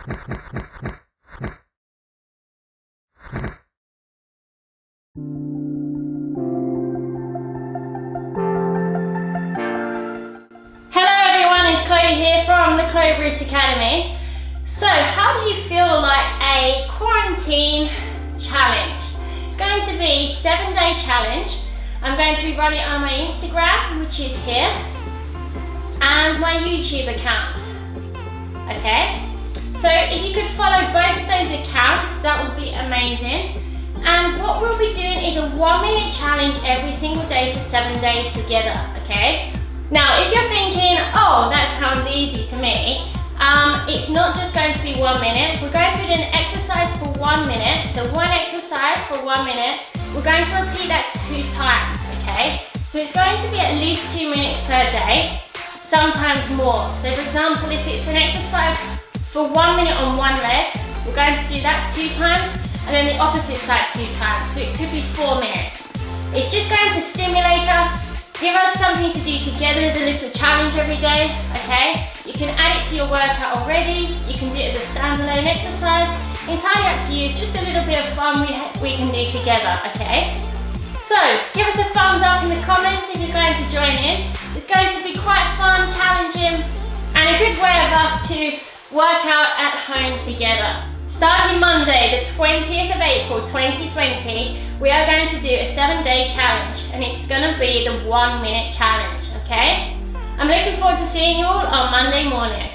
Here from the Chloe Bruce Academy. So how do you feel like a quarantine challenge? It's going to be a 7-day challenge. I'm going to be running it on my Instagram, which is here, and my YouTube account. Okay, so if you could follow both of those accounts, that would be amazing. And what we'll be doing is a 1-minute challenge every single day for 7 days together. Okay. Now, if you're thinking, oh, that sounds easy to me, it's not just going to be 1 minute. We're going to do an exercise for 1 minute. So one exercise for 1 minute. We're going to repeat that 2 times, okay? So it's going to be at least 2 minutes per day, sometimes more. So for example, if it's an exercise for 1 minute on one leg, we're going to do that 2 times, and then the opposite side 2 times. So it could be 4 minutes. It's just going to stimulate us, give us something to do together as a little challenge every day, okay? You can add it to your workout already, you can do it as a standalone exercise, entirely up to you. It's just a little bit of fun we can do together, okay? So, give us a thumbs up in the comments if you're going to join in. It's going to be quite fun, challenging, and a good way of us to work out at home together. Starting Monday, the 20th of April 2020, we are going to do a 7-day challenge, and it's going to be the 1-minute challenge, okay? I'm looking forward to seeing you all on Monday morning.